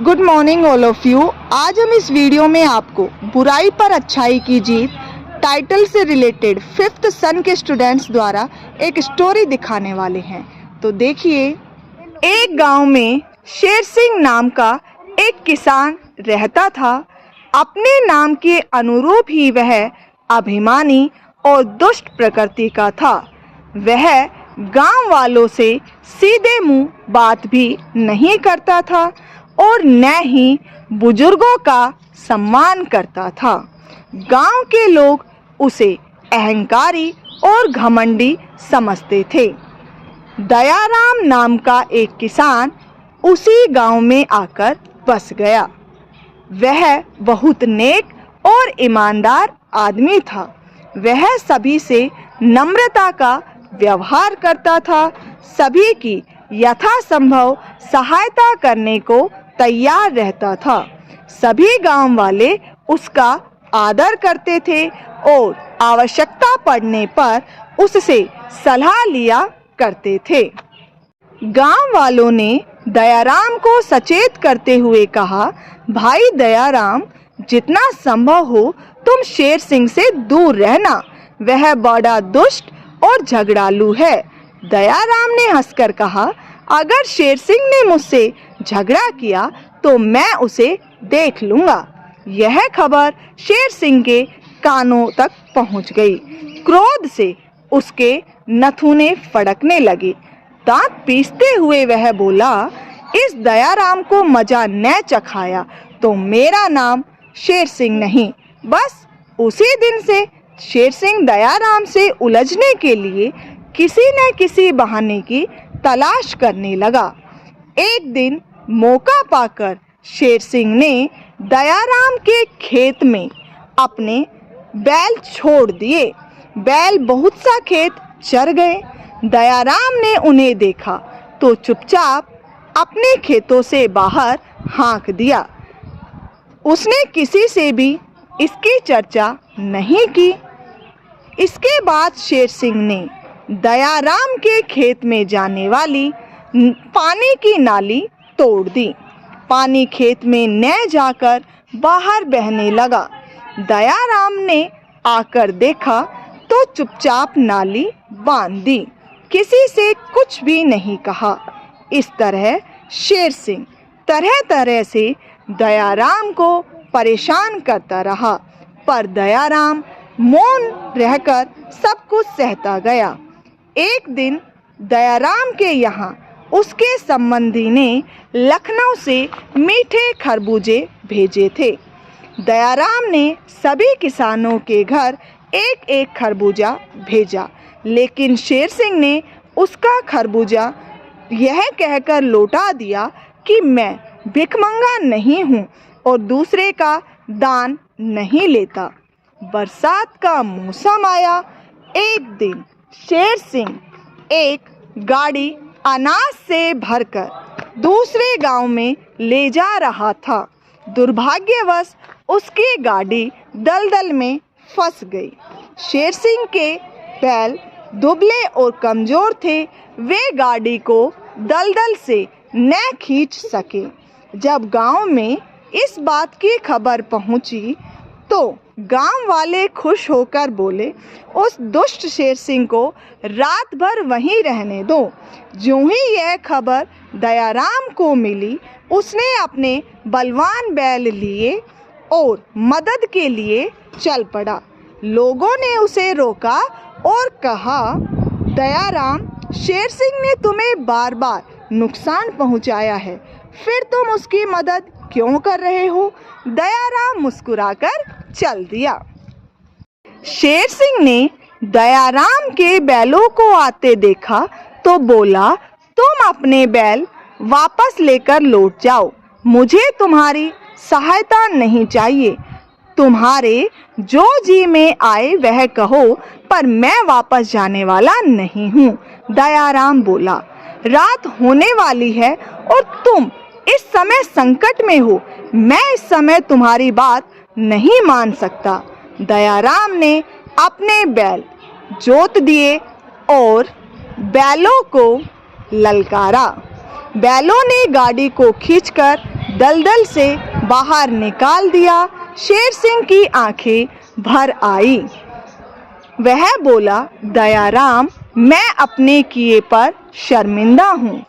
Good morning all of you. आज हम इस वीडियो में आपको बुराई पर अच्छाई की जीत टाइटल से रिलेटेड 5th सन के स्टूडेंट्स द्वारा एक स्टोरी दिखाने वाले हैं। तो देखिए, एक गांव में शेर सिंह नाम का एक किसान रहता था। अपने नाम के अनुरूप ही वह अभिमानी और दुष्ट प्रकृति का था। वह गांव वालों से सीधे मुंह बात भी नहीं करता था और न ही बुजुर्गों का सम्मान करता था। गांव के लोग उसे अहंकारी और घमंडी समझते थे। दयाराम नाम का एक किसान उसी गांव में आकर बस गया। वह बहुत नेक और ईमानदार आदमी था। वह सभी से नम्रता का व्यवहार करता था। सभी की यथासंभव सहायता करने को तैयार रहता था। सभी गांव वाले उसका आदर करते थे और आवश्यकता पड़ने पर उससे सलाह लिया करते थे। गांव वालों ने दयाराम को सचेत करते हुए कहा, भाई दयाराम, जितना संभव हो तुम शेर सिंह से दूर रहना। वह बड़ा दुष्ट और झगड़ालू है। दयाराम ने हंसकर कहा, अगर शेर सिंह ने मुझसे झगड़ा किया तो मैं उसे देख लूंगा। यह खबर शेर सिंह के कानों तक पहुंच गई। क्रोध से उसके नथुने फड़कने लगे। दांत पीसते हुए वह बोला, इस दयाराम को मजा न चखाया तो मेरा नाम शेर सिंह नहीं। बस उसी दिन से शेर सिंह दयाराम से उलझने के लिए किसी न किसी बहाने की तलाश करने लगा। एक दिन मौका पाकर शेर सिंह ने दयाराम के खेत में अपने बैल छोड़ दिए। बैल बहुत सा खेत चर गए। दयाराम ने उन्हें देखा तो चुपचाप अपने खेतों से बाहर हाँक दिया। उसने किसी से भी इसकी चर्चा नहीं की। इसके बाद शेर सिंह ने दयाराम के खेत में जाने वाली पानी की नाली तोड़ दी। पानी खेत में न जाकर बाहर बहने लगा। दयाराम ने आकर देखा तो चुपचाप नाली बांध दी। किसी से कुछ भी नहीं कहा। इस तरह शेर सिंह तरह तरह से दयाराम को परेशान करता रहा, पर दयाराम मौन रहकर सब कुछ सहता गया। एक दिन दयाराम के यहाँ उसके संबंधी ने लखनऊ से मीठे खरबूजे भेजे थे। दयाराम ने सभी किसानों के घर एक एक खरबूजा भेजा, लेकिन शेर सिंह ने उसका खरबूजा यह कहकर लौटा दिया कि मैं भिखमंगा नहीं हूँ और दूसरे का दान नहीं लेता। बरसात का मौसम आया। एक दिन शेर सिंह एक गाड़ी अनाज से भरकर दूसरे गांव में ले जा रहा था। दुर्भाग्यवश उसकी गाड़ी दलदल में फंस गई। शेर सिंह के बैल दुबले और कमजोर थे। वे गाड़ी को दलदल से न खींच सके। जब गांव में इस बात की खबर पहुंची तो गांव वाले खुश होकर बोले, उस दुष्ट शेर सिंह को रात भर वहीं रहने दो। जो ही यह खबर दयाराम को मिली, उसने अपने बलवान बैल लिए और मदद के लिए चल पड़ा। लोगों ने उसे रोका और कहा, दयाराम, शेर सिंह ने तुम्हें बार बार नुकसान पहुंचाया है, फिर तुम उसकी मदद क्यों कर रहे हो? दयाराम मुस्कुराकर चल दिया। शेर सिंह ने दयाराम के बैलों को आते देखा तो बोला, तुम अपने बैल वापस लेकर लौट जाओ। मुझे तुम्हारी सहायता नहीं चाहिए। तुम्हारे जो जी में आए वह कहो, पर मैं वापस जाने वाला नहीं हूँ। दयाराम बोला, रात होने वाली है और तुम इस समय संकट में हो। मैं इस समय तुम्हारी बात नहीं मान सकता। दयाराम ने अपने बैल जोत दिए और बैलों को ललकारा। बैलों ने गाड़ी को खींचकर दलदल से बाहर निकाल दिया। शेर सिंह की आंखें भर आई। वह बोला, दयाराम, मैं अपने किए पर शर्मिंदा हूँ।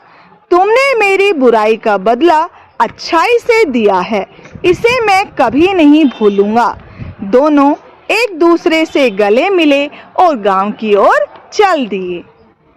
तुमने मेरी बुराई का बदला अच्छाई से दिया है, इसे मैं कभी नहीं भूलूंगा। दोनों एक दूसरे से गले मिले और गांव की ओर चल दिए।